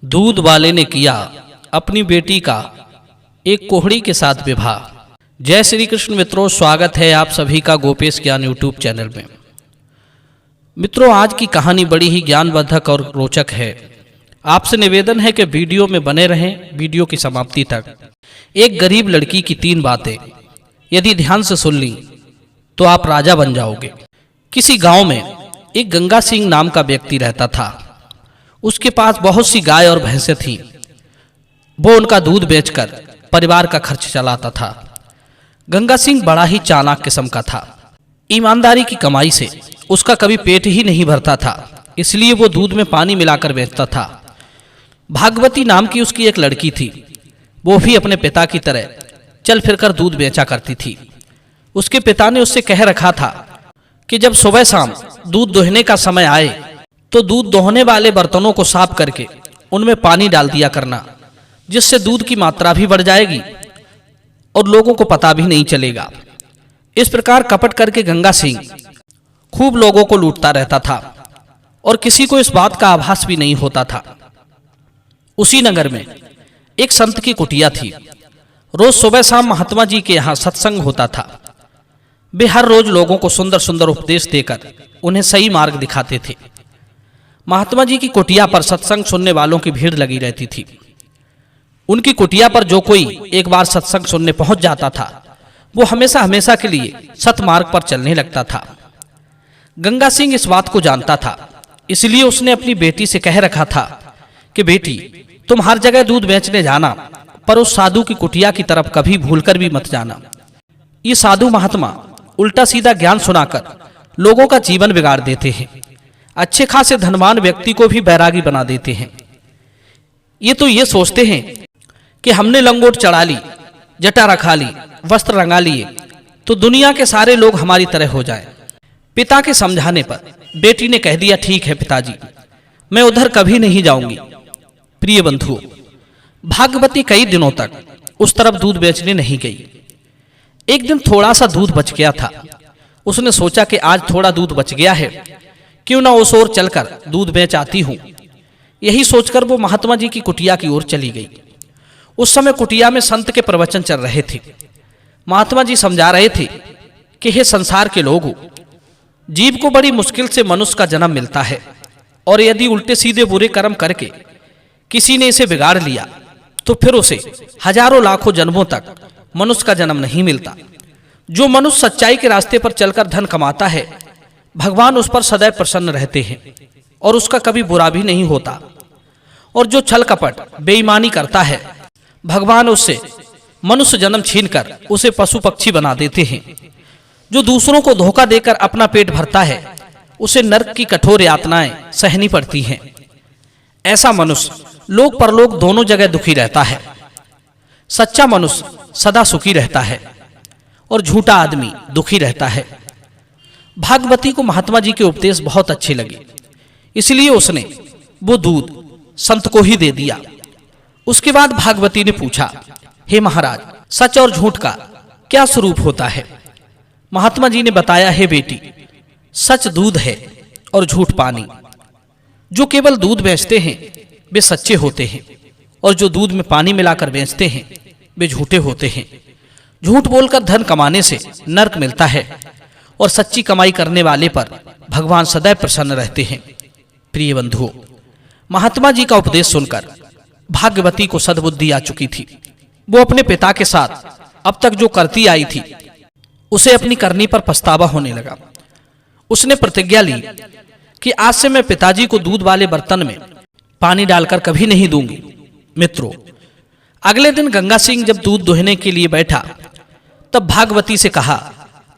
दूध वाले ने किया अपनी बेटी का एक कोहड़ी के साथ विवाह। जय श्री कृष्ण मित्रों, स्वागत है आप सभी का गोपेश ज्ञान यूट्यूब चैनल में। मित्रों, आज की कहानी बड़ी ही ज्ञानवर्धक और रोचक है। आपसे निवेदन है कि वीडियो में बने रहें वीडियो की समाप्ति तक। एक गरीब लड़की की 3 बातें यदि ध्यान से सुन ली तो आप राजा बन जाओगे। किसी गांव में एक गंगा सिंह नाम का व्यक्ति रहता था। उसके पास बहुत सी गाय और भैंसें थीं। वो उनका दूध बेचकर परिवार का खर्च चलाता था। गंगा सिंह बड़ा ही चालाक किस्म का था। ईमानदारी की कमाई से उसका कभी पेट ही नहीं भरता था, इसलिए वो दूध में पानी मिलाकर बेचता था। भागवती नाम की उसकी एक लड़की थी। वो भी अपने पिता की तरह चल फिरकर दूध बेचा करती थी। उसके पिता ने उससे कह रखा था कि जब सुबह शाम दूध दोहने का समय आए तो दूध दोहने वाले बर्तनों को साफ करके उनमें पानी डाल दिया करना, जिससे दूध की मात्रा भी बढ़ जाएगी और लोगों को पता भी नहीं चलेगा। इस प्रकार कपट करके गंगा सिंह खूब लोगों को लूटता रहता था और किसी को इस बात का आभास भी नहीं होता था। उसी नगर में एक संत की कुटिया थी। रोज सुबह शाम महात्मा जी के यहाँ सत्संग होता था। वे हर रोज लोगों को सुंदर सुंदर उपदेश देकर उन्हें सही मार्ग दिखाते थे। महात्मा जी की कुटिया पर सत्संग सुनने वालों की भीड़ लगी रहती थी। उनकी कुटिया पर जो कोई एक बार सत्संग सुनने पहुंच जाता था, वो हमेशा हमेशा के लिए सतमार्ग पर चलने लगता था। गंगा सिंह इस बात को जानता था, इसलिए उसने अपनी बेटी से कह रखा था कि बेटी, तुम हर जगह दूध बेचने जाना, पर उस साधु की कुटिया की तरफ कभी भूलकर भी मत जाना। ये साधु महात्मा उल्टा सीधा ज्ञान सुनाकर लोगों का जीवन बिगाड़ देते हैं। अच्छे खासे धनवान व्यक्ति को भी बैरागी बना देते हैं। ये तो ये सोचते हैं कि हमने लंगोट चढ़ा ली, जटा रखा ली, वस्त्र रंगा लिए तो दुनिया के सारे लोग हमारी तरह हो जाएं। पिता के समझाने पर बेटी ने कह दिया, ठीक है पिताजी, मैं उधर कभी नहीं जाऊंगी। प्रिय बंधुओं, भागवती कई दिनों तक उस तरफ दूध बेचने नहीं गई। एक दिन थोड़ा सा दूध बच गया था। उसने सोचा कि आज थोड़ा दूध बच गया है, क्यों ना उस ओर चलकर दूध बेच आती हूं। यही सोचकर वो महात्मा जी की कुटिया की ओर चली गई। उस समय कुटिया में संत के प्रवचन चल रहे थे। महात्मा जी समझा रहे थे कि हे संसार के लोगों, जीव को बड़ी मुश्किल से मनुष्य का जन्म मिलता है, और यदि उल्टे सीधे बुरे कर्म करके किसी ने इसे बिगाड़ लिया तो फिर उसे हजारों लाखों जन्मों तक मनुष्य का जन्म नहीं मिलता। जो मनुष्य सच्चाई के रास्ते पर चलकर धन कमाता है, भगवान उस पर सदैव प्रसन्न रहते हैं और उसका कभी बुरा भी नहीं होता। और जो छल कपट बेईमानी करता है, भगवान उससे मनुष्य जन्म छीनकर उसे पशु पक्षी बना देते हैं। जो दूसरों को धोखा देकर अपना पेट भरता है, उसे नरक की कठोर यातनाएं सहनी पड़ती हैं। ऐसा मनुष्य लोक परलोक दोनों जगह दुखी रहता है। सच्चा मनुष्य सदा सुखी रहता है और झूठा आदमी दुखी रहता है। भागवती को महात्मा जी के उपदेश बहुत अच्छे लगे, इसलिए उसने वो दूध संत को ही दे दिया। उसके बाद भागवती ने पूछा, हे महाराज, सच और झूठ का क्या स्वरूप होता है? महात्मा जी ने बताया, हे बेटी, सच दूध है और झूठ पानी। जो केवल दूध बेचते हैं वे सच्चे होते हैं, और जो दूध में पानी मिलाकर बेचते हैं वे झूठे होते हैं। झूठ बोलकर धन कमाने से नरक मिलता है, और सच्ची कमाई करने वाले पर भगवान सदैव प्रसन्न रहते हैं। प्रिय बंधुओं, महात्मा जी का उपदेश सुनकर भाग्यवती को सद्बुद्धि आ चुकी थी। वो अपने पिता के साथ अब तक जो करती आई थी, उसे अपनी करनी पर पछतावा होने लगा। उसने प्रतिज्ञा ली कि आज से मैं पिताजी को दूध वाले बर्तन में पानी डालकर कभी नहीं दूंगी। मित्रों, अगले दिन गंगा सिंह जब दूध दोहने के लिए बैठा, तब भागवती से कहा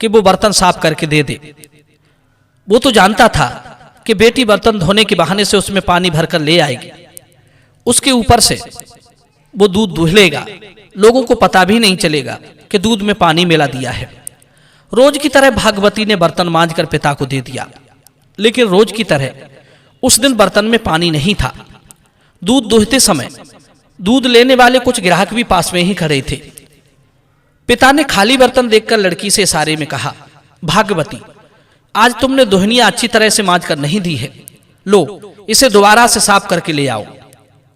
कि वो बर्तन साफ करके दे दे। वो तो जानता था कि बेटी बर्तन धोने के बहाने से उसमें पानी भरकर ले आएगी। उसके ऊपर से वो दूध दुह लेगा, लोगों को पता भी नहीं चलेगा कि दूध में पानी मिला दिया है। रोज की तरह भागवती ने बर्तन मांजकर पिता को दे दिया, लेकिन रोज की तरह उस दिन बर्तन में पानी नहीं था। दूध दुहते समय दूध लेने वाले कुछ ग्राहक भी पास में ही खड़े थे। पिता ने खाली बर्तन देखकर लड़की से इशारे में कहा, भागवती, आज तुमने दोहनिया अच्छी तरह से मांज कर नहीं दी है, लो इसे दोबारा से साफ करके ले आओ।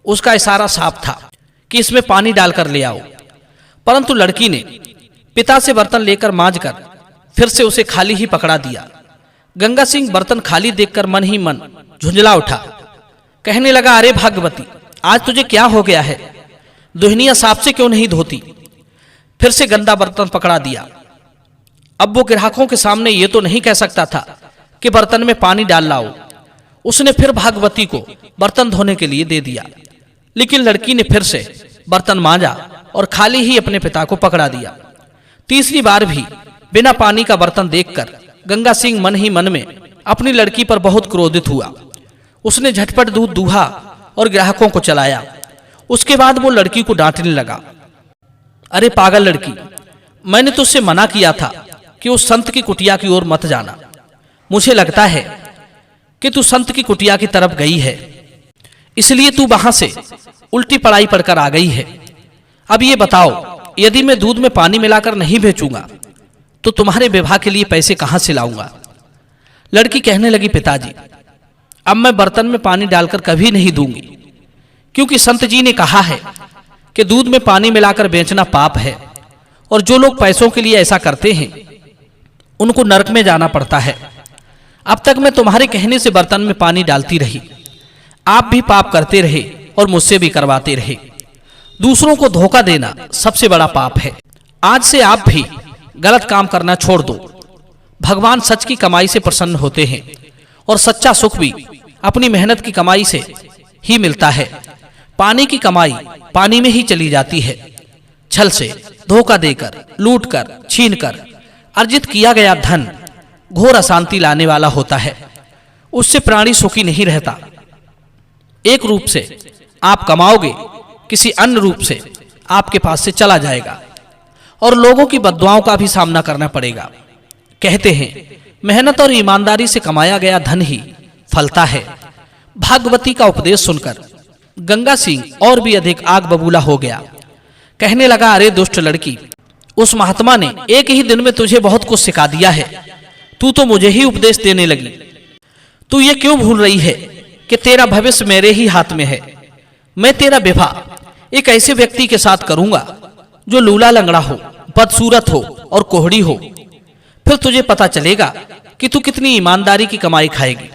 उसका इशारा साफ था कि इसमें पानी डालकर ले आओ, परंतु लड़की ने पिता से बर्तन लेकर मांजकर फिर से उसे खाली ही पकड़ा दिया। गंगा सिंह बर्तन खाली देखकर मन ही मन झुंझला उठा। कहने लगा, अरे भागवती, आज तुझे क्या हो गया है? दुहनिया साफ से क्यों नहीं धोती? फिर से गंदा बर्तन पकड़ा दिया। अब वो ग्राहकों के सामने ये तो नहीं कह सकता था कि बर्तन में पानी डाल लाओ। उसने फिर भागवती को बर्तन धोने के लिए दे दिया, लेकिन लड़की ने फिर से बर्तन मांजा और खाली ही अपने पिता को पकड़ा दिया। तीसरी बार भी बिना पानी का बर्तन देखकर गंगा सिंह मन ही मन में अपनी लड़की पर बहुत क्रोधित हुआ। उसने झटपट दूध दूहा और ग्राहकों को चलाया। उसके बाद वो लड़की को डांटने लगा, अरे पागल लड़की, मैंने तुझसे मना किया था कि उस संत की कुटिया की ओर मत जाना। मुझे लगता है कि तू संत की कुटिया की तरफ गई है, इसलिए तू वहां से उल्टी पड़ाई पड़कर आ गई है। अब ये बताओ, यदि मैं दूध में पानी मिलाकर नहीं बेचूंगा तो तुम्हारे विवाह के लिए पैसे कहां से लाऊंगा? लड़की कहने लगी, पिताजी, अब मैं बर्तन में पानी डालकर कभी नहीं दूंगी, क्योंकि संत जी ने कहा है कि दूध में पानी मिलाकर बेचना पाप है, और जो लोग पैसों के लिए ऐसा करते हैं उनको नरक में जाना पड़ता है। अब तक मैं तुम्हारे कहने से बर्तन में पानी डालती रही, आप भी पाप करते रहे और मुझसे भी करवाते रहे। दूसरों को धोखा देना सबसे बड़ा पाप है। आज से आप भी गलत काम करना छोड़ दो। भगवान सच की कमाई से प्रसन्न होते हैं, और सच्चा सुख भी अपनी मेहनत की कमाई से ही मिलता है। पानी की कमाई पानी में ही चली जाती है। छल से, धोखा देकर, लूटकर, छीनकर अर्जित किया गया धन घोर अशांति लाने वाला होता है। उससे प्राणी सुखी नहीं रहता। एक रूप से आप कमाओगे, किसी अन्य रूप से आपके पास से चला जाएगा, और लोगों की बद्दुआओं का भी सामना करना पड़ेगा। कहते हैं, मेहनत और ईमानदारी से कमाया गया धन ही फलता है। भागवती का उपदेश सुनकर गंगा सिंह और भी अधिक आग बबूला हो गया। कहने लगा, अरे दुष्ट लड़की, उस महात्मा ने एक ही दिन में तुझे बहुत कुछ सिखा दिया है, तू तो मुझे ही उपदेश देने लगी। तू ये क्यों भूल रही है कि तेरा भविष्य मेरे ही हाथ में है। मैं तेरा विवाह एक ऐसे व्यक्ति के साथ करूंगा जो लूला लंगड़ा हो, बदसूरत हो और कोहड़ी हो। फिर तुझे पता चलेगा कि तू कितनी ईमानदारी की कमाई खाएगी।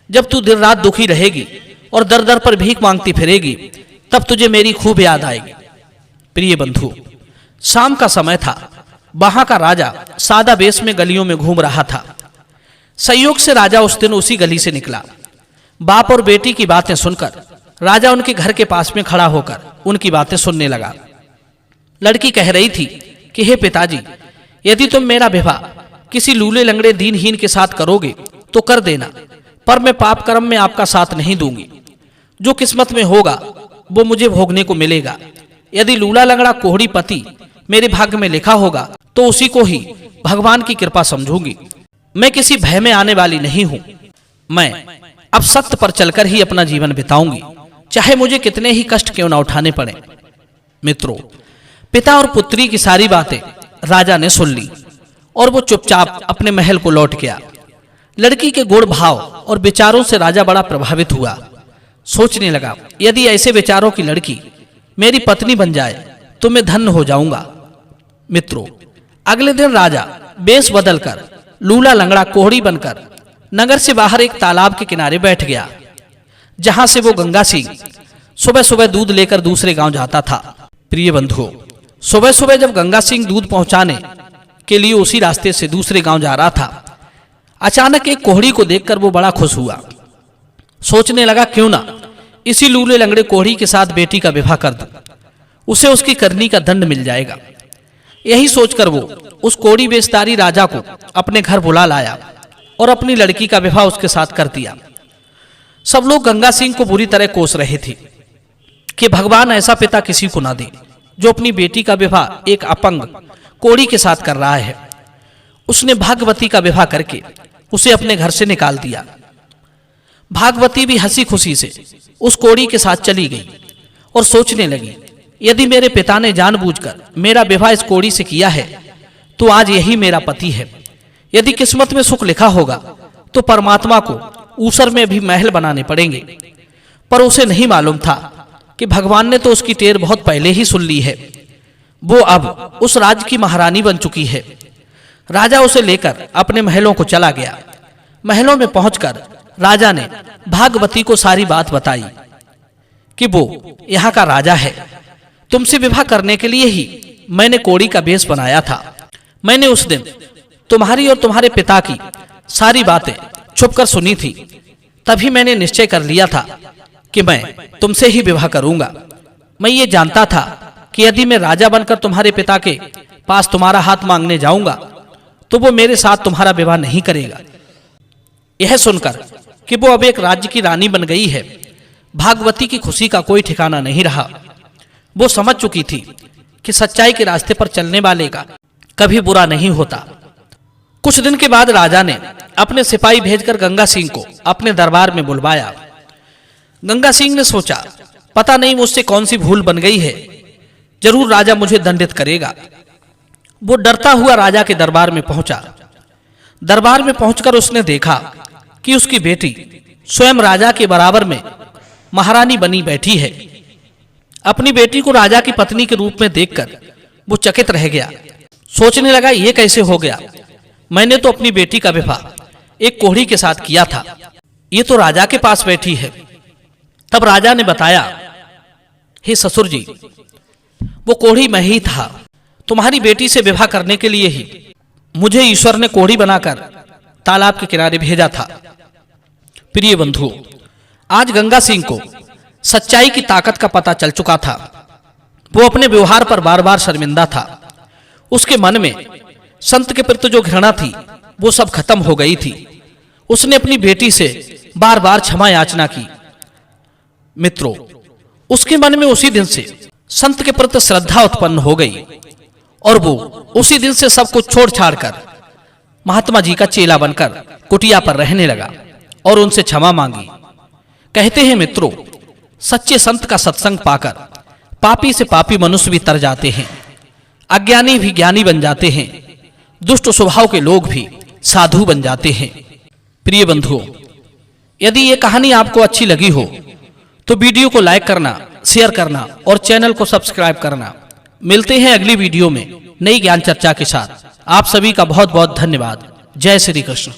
जब तू दिन रात दुखी रहेगी और दर दर पर भीख मांगती फिरेगी, तब तुझे मेरी खूब याद आएगी। प्रिय बंधु, शाम का समय था। वहां का राजा सादा वेश में गलियों में घूम रहा था। संयोग से राजा उस दिन उसी गली से निकला। बाप और बेटी की बातें सुनकर राजा उनके घर के पास में खड़ा होकर उनकी बातें सुनने लगा। लड़की कह रही थी कि हे पिताजी, यदि तुम मेरा विवाह किसी लूले लंगड़े दीनहीन के साथ करोगे तो कर देना, पर मैं पाप कर्म में आपका साथ नहीं दूंगी। जो किस्मत में होगा वो मुझे भोगने को मिलेगा। यदि लूला लंगड़ा कोहड़ी पति मेरे भाग्य में लिखा होगा तो उसी को ही भगवान की कृपा समझूंगी। मैं किसी भय में आने वाली नहीं हूं। मैं अब सत्य पर चलकर ही अपना जीवन बिताऊंगी, चाहे मुझे कितने ही कष्ट क्यों ना उठाने पड़े। मित्रों, पिता और पुत्री की सारी बातें राजा ने सुन ली और वो चुपचाप अपने महल को लौट गया। लड़की के गुण भाव और विचारों से राजा बड़ा प्रभावित हुआ। सोचने लगा, यदि ऐसे विचारों की लड़की मेरी पत्नी बन जाए तो मैं धन्य हो जाऊंगा। मित्रों, अगले दिन राजा बेश बदलकर लूला लंगड़ा कोहड़ी बनकर नगर से बाहर एक तालाब के किनारे बैठ गया, जहां से वो गंगा सिंह सुबह सुबह दूध लेकर दूसरे गांव जाता था। प्रिय बंधुओं, सुबह सुबह जब गंगा सिंह दूध पहुंचाने के लिए उसी रास्ते से दूसरे गांव जा रहा था, अचानक एक कोहड़ी को देखकर वो बड़ा खुश हुआ। सोचने लगा, क्यों ना इसी लूले लंगड़े कोहड़ी के साथ बेटी का विवाह कर दूं, उसे उसकी करनी का दंड मिल जाएगा। यही सोचकर वो उस कोहड़ी बेचदारी राजा को अपने घर बुला लाया और अपनी लड़की का विवाह उसके साथ कर दिया। सब लोग गंगा सिंह को बुरी तरह कोस रहे थे कि भगवान ऐसा पिता किसी को ना दे जो अपनी बेटी का विवाह एक अपंग कोहड़ी के साथ कर रहा है। उसने भागवती का विवाह करके उसे अपने घर से निकाल दिया। भागवती भी हंसी खुशी से उस कोहड़ी के साथ चली गई और सोचने लगी, यदि मेरे पिता ने जानबूझकर मेरा विवाह इस कोहड़ी से किया है तो आज यही मेरा पति है। यदि किस्मत में सुख लिखा होगा तो परमात्मा को ऊसर में भी महल बनाने पड़ेंगे। पर उसे नहीं मालूम था कि भगवान ने तो उसकी टेर बहुत पहले ही सुन ली है। वो अब उस राज्य की महारानी बन चुकी है। राजा उसे लेकर अपने महलों को चला गया। महलों में पहुंचकर राजा ने भागवती को सारी बात बताई कि वो यहाँ का राजा है। तुमसे विवाह करने के लिए ही मैंने कोड़ी का वेश बनाया था। मैंने उस दिन तुम्हारी और तुम्हारे पिता की सारी बातें छुपकर सुनी थी। तभी मैंने निश्चय कर लिया था कि मैं तुमसे ही विवाह करूंगा। मैं ये जानता था कि यदि मैं राजा बनकर तुम्हारे पिता के पास तुम्हारा हाथ मांगने जाऊंगा तो वो मेरे साथ तुम्हारा विवाह नहीं करेगा। यह सुनकर कि वो अब एक राज्य की रानी बन गई है, भागवती की खुशी का कोई ठिकाना नहीं रहा। वो समझ चुकी थी कि सच्चाई के रास्ते पर चलने वाले का कभी बुरा नहीं होता। कुछ दिन के बाद राजा ने अपने सिपाही भेजकर गंगा सिंह को अपने दरबार में बुलवाया। गंगा सिंह ने सोचा, पता नहीं मुझसे कौन सी भूल बन गई है, जरूर राजा मुझे दंडित करेगा। वो डरता हुआ राजा के दरबार में पहुंचा। दरबार में पहुंचकर उसने देखा कि उसकी बेटी स्वयं राजा के बराबर में महारानी बनी बैठी है। अपनी बेटी को राजा की पत्नी के रूप में देखकर वो चकित रह गया। सोचने लगा, ये कैसे हो गया? मैंने तो अपनी बेटी का विवाह एक कोढ़ी के साथ किया था, ये तो राजा के पास बैठी है। तब राजा ने बताया, हे ससुर जी, वो कोढ़ी मैं ही था। तुम्हारी बेटी से विवाह करने के लिए ही मुझे ईश्वर ने कोढ़ी बनाकर तालाब के किनारे भेजा था। प्रिय बंधुओं, आज गंगा सिंह को सच्चाई की ताकत का पता चल चुका था। वो अपने व्यवहार पर बार बार शर्मिंदा था। उसके मन में संत के प्रति जो घृणा थी वो सब खत्म हो गई थी। उसने अपनी बेटी से बार बार क्षमा याचना की। मित्रों, उसके मन में उसी दिन से संत के प्रति श्रद्धा उत्पन्न हो गई और वो उसी दिन से सब कुछ छोड़ छाड़ कर महात्मा जी का चेला बनकर कुटिया पर रहने लगा और उनसे क्षमा मांगी। कहते हैं मित्रों, सच्चे संत का सत्संग पाकर पापी से पापी मनुष्य भी तर जाते हैं, अज्ञानी भी ज्ञानी बन जाते हैं, दुष्ट स्वभाव के लोग भी साधु बन जाते हैं। प्रिय बंधुओं, यदि ये कहानी आपको अच्छी लगी हो तो वीडियो को लाइक करना, शेयर करना और चैनल को सब्सक्राइब करना। मिलते हैं अगली वीडियो में नई ज्ञान चर्चा के साथ। आप सभी का बहुत बहुत धन्यवाद। जय श्री कृष्ण।